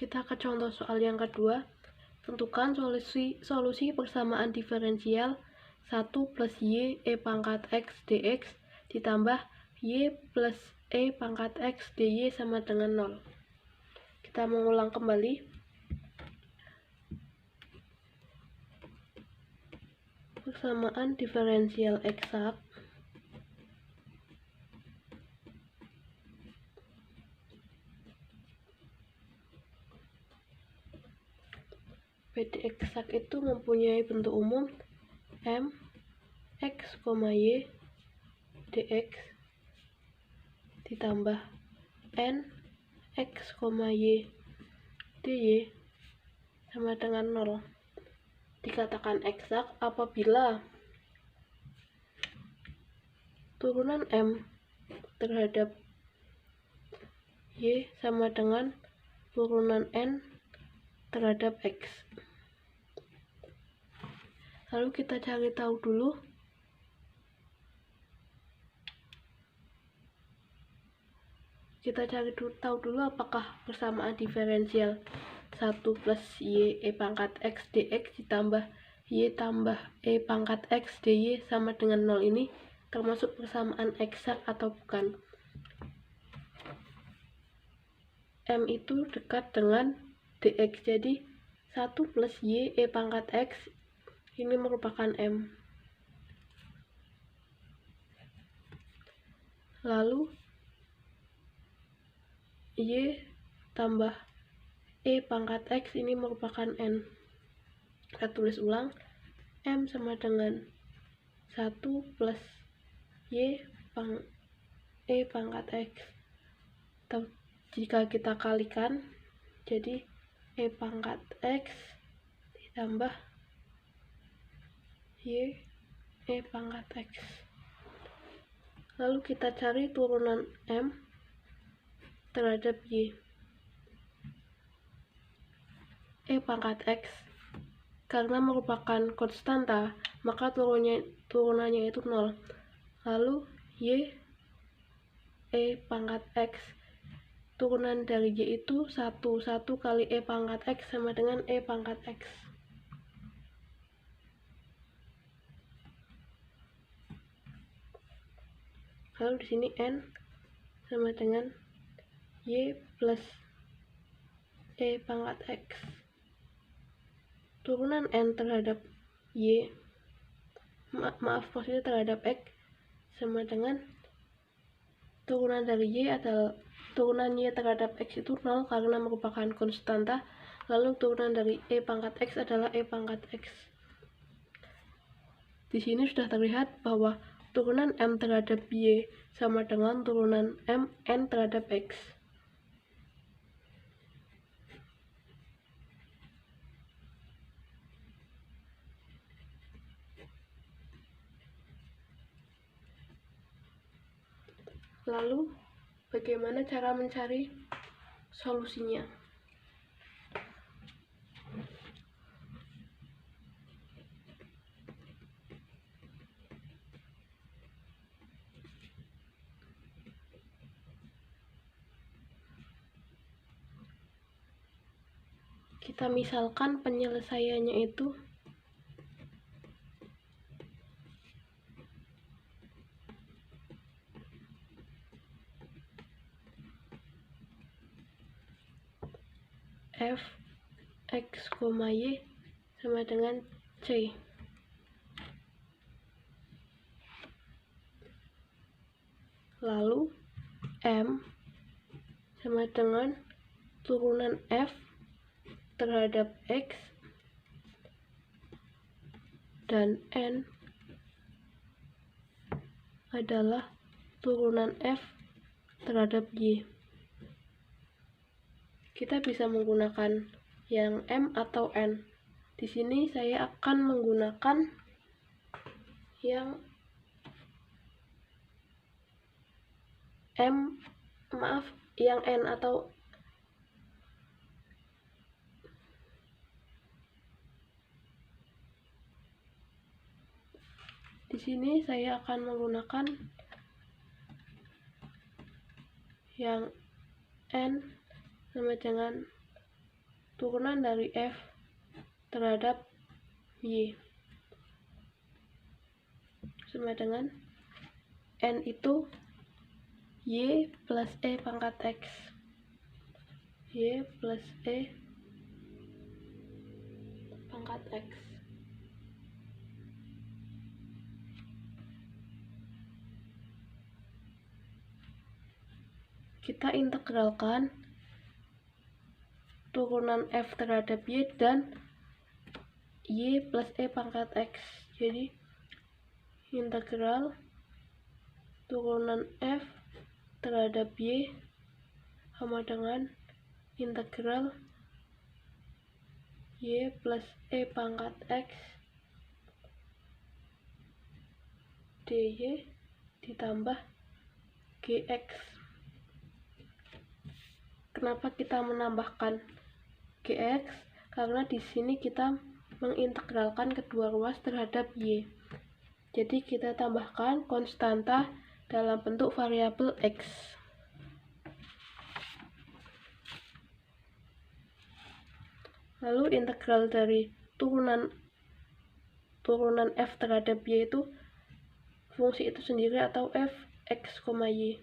Kita ke contoh soal yang kedua. Tentukan solusi persamaan diferensial 1 plus y e pangkat x dx ditambah y plus e pangkat x dy sama dengan 0. Kita mengulang kembali. Persamaan diferensial eksak PD eksak itu mempunyai bentuk umum m x, y dx ditambah n x, y dy sama dengan 0. Dikatakan eksak apabila turunan m terhadap y sama dengan turunan n terhadap x. Lalu kita cari tahu dulu apakah persamaan diferensial 1 plus y e pangkat x dx ditambah y tambah e pangkat x dy sama dengan 0 ini termasuk persamaan eksak atau bukan. M itu dekat dengan dx, jadi 1 plus y e pangkat x ini merupakan M. Lalu y tambah e pangkat x ini merupakan n. Kita tulis ulang, M sama dengan 1 plus y e pangkat x. Atau jika kita kalikan, jadi e pangkat x ditambah y e pangkat x. Lalu kita cari turunan m terhadap y. E pangkat x karena merupakan konstanta, maka turunannya itu 0. Lalu y e pangkat x, turunan dari y itu 1 kali e pangkat x sama dengan e pangkat x. Lalu di sini n sama dengan y plus e pangkat x. Turunan n terhadap y, maksudnya terhadap x, sama dengan turunan dari y adalah turunan y terhadap x itu 0 karena merupakan konstanta. Lalu turunan dari e pangkat x adalah e pangkat x. Di sini sudah terlihat bahwa turunan m terhadap y sama dengan turunan n terhadap x. Lalu, bagaimana cara mencari solusinya? Kita misalkan penyelesaiannya itu f x, y sama dengan c. Lalu m sama dengan turunan f terhadap x dan n adalah turunan f terhadap y. Kita bisa menggunakan yang m atau n. Di sini saya akan menggunakan yang yang n atau di sini saya akan menggunakan yang n sama dengan turunan dari F terhadap Y sama dengan N itu Y plus E pangkat X. Y plus E pangkat X. Kita integralkan turunan F terhadap Y dan Y plus E pangkat X. Jadi integral turunan F terhadap Y sama dengan integral Y plus E pangkat X dy ditambah GX. Kenapa kita menambahkan GX? Karena di sini kita mengintegralkan kedua ruas terhadap Y. Jadi kita tambahkan konstanta dalam bentuk variabel X. Lalu integral dari turunan F terhadap Y itu fungsi itu sendiri atau F X, Y.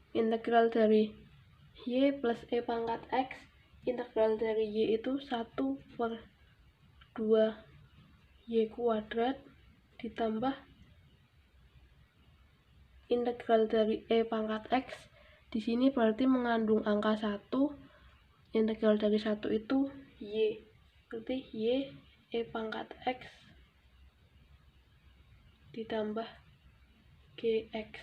Integral dari Y plus E pangkat X, integral dari Y itu 1/2 Y kuadrat ditambah integral dari E pangkat X. Di sini berarti mengandung angka 1. Integral dari 1 itu Y. Berarti Y E pangkat X ditambah GX.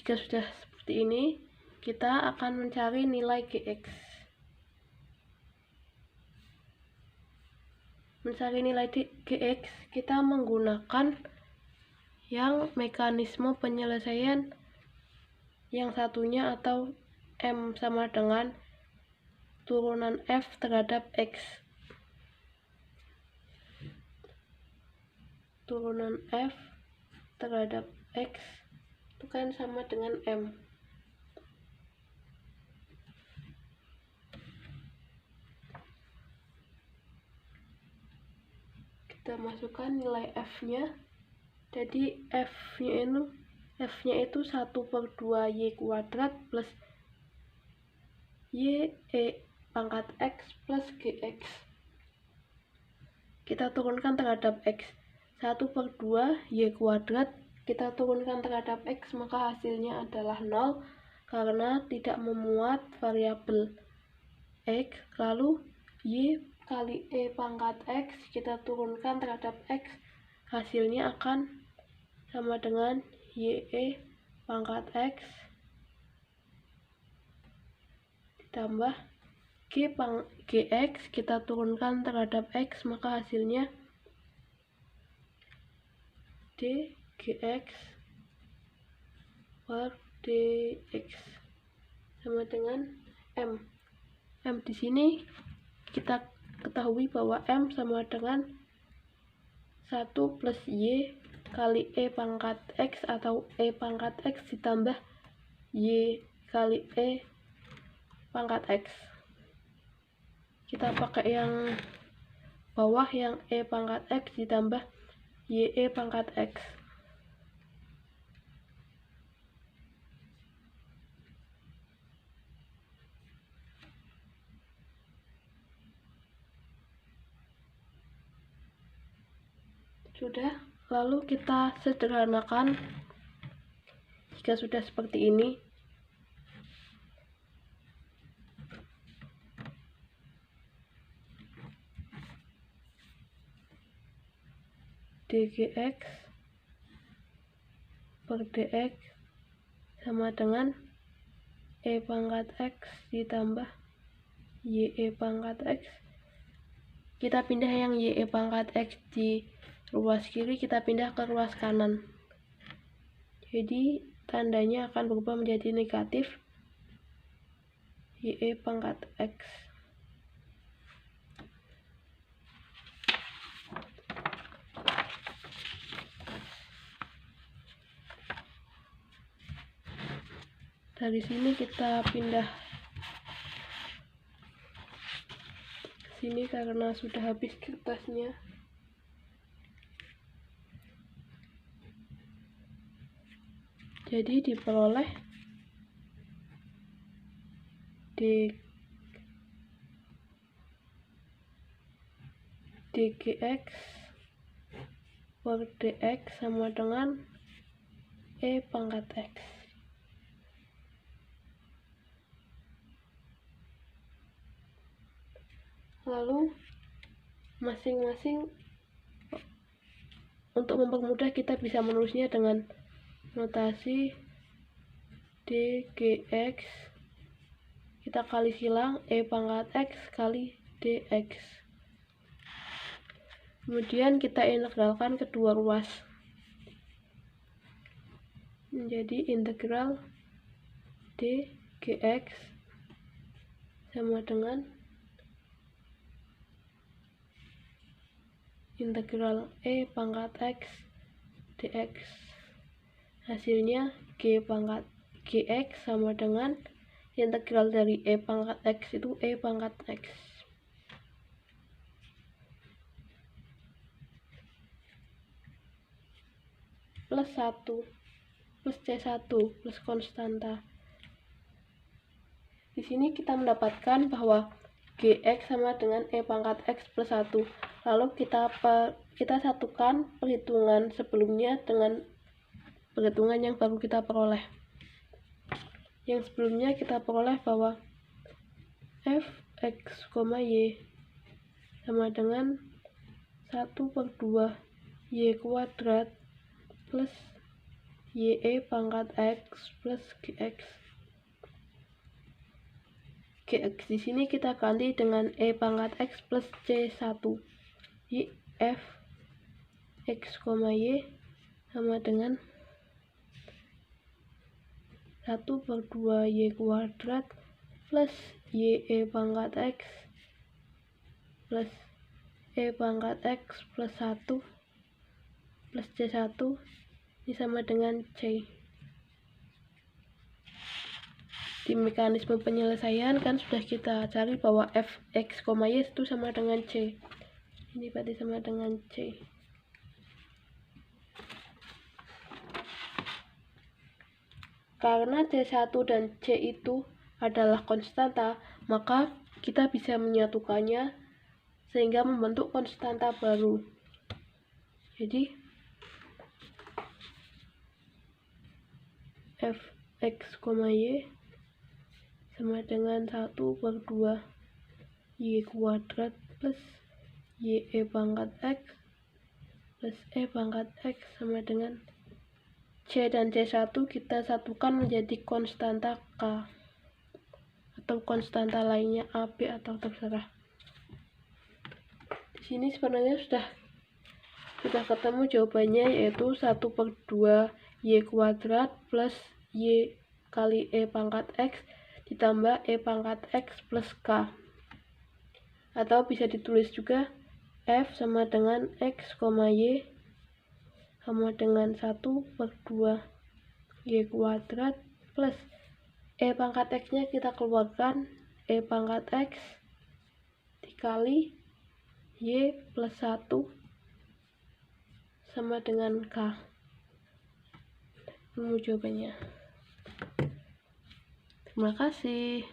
Jika sudah seperti ini, kita akan mencari nilai GX. Mencari nilai GX, kita menggunakan yang mekanisme penyelesaian yang satunya atau M sama dengan turunan F terhadap X. Turunan F terhadap X itu kan sama dengan M. Kita masukkan nilai F-nya. Jadi F-nya itu 1/2 Y kuadrat plus Y E pangkat X plus GX. Kita turunkan terhadap X. 1/2 Y kuadrat kita turunkan terhadap X, maka hasilnya adalah 0 karena tidak memuat variabel X. Lalu Y kali E pangkat X kita turunkan terhadap X, hasilnya akan sama dengan YE pangkat X ditambah GX kita turunkan terhadap X, maka hasilnya dGX per dX sama dengan M. M di sini kita ketahui bahwa M sama dengan 1 plus Y kali E pangkat X atau E pangkat X ditambah Y kali E pangkat X. Kita pakai yang bawah yang E pangkat X ditambah YE pangkat X. Sudah, lalu kita sederhanakan. Jika sudah seperti ini, dGX per dX sama dengan E pangkat X ditambah YE pangkat X. Kita pindah yang YE pangkat X di ruas kiri, kita pindah ke ruas kanan. Jadi tandanya akan berubah menjadi negatif YE pangkat X. Dari sini kita pindah sini karena sudah habis kertasnya. Jadi diperoleh dgx per dx sama dengan e pangkat x. Lalu masing-masing untuk mempermudah kita bisa menulisnya dengan notasi dgx, kita kali silang e pangkat x kali dx. Kemudian kita integralkan kedua ruas menjadi integral dgx sama dengan integral e pangkat x dx. Hasilnya g pangkat gx sama dengan integral dari e pangkat x itu e pangkat x. Plus 1 plus C1 plus konstanta. Di sini kita mendapatkan bahwa gx sama dengan e pangkat x plus 1. Lalu kita satukan perhitungan sebelumnya dengan perhitungan yang baru kita peroleh. Yang sebelumnya kita peroleh bahwa fx, y sama dengan 1/2 y kuadrat plus ye pangkat x plus gx. Gx di sini kita ganti dengan e pangkat x plus c1. Y f x, y sama dengan 1/2 y kuadrat plus ye pangkat x plus e pangkat x plus 1 plus c1 ini sama dengan c. Di mekanisme penyelesaian kan sudah kita cari bahwa fx, y itu sama dengan c. Ini berarti sama dengan c. Karena c1 dan c itu adalah konstanta, maka kita bisa menyatukannya sehingga membentuk konstanta baru. Jadi fx, y sama dengan 1/2 y kuadrat plus ye pangkat x plus e pangkat x sama dengan c dan c1 kita satukan menjadi konstanta k atau konstanta lainnya a, b atau terserah. Di sini sebenarnya sudah ketemu jawabannya, yaitu 1/2 y kuadrat plus y kali e pangkat x ditambah e pangkat x plus k. Atau bisa ditulis juga f sama dengan x, y sama dengan 1/2 y kuadrat plus e pangkat x nya kita keluarkan, e pangkat x dikali y plus 1 sama dengan k. Ini jawabannya. Terima kasih.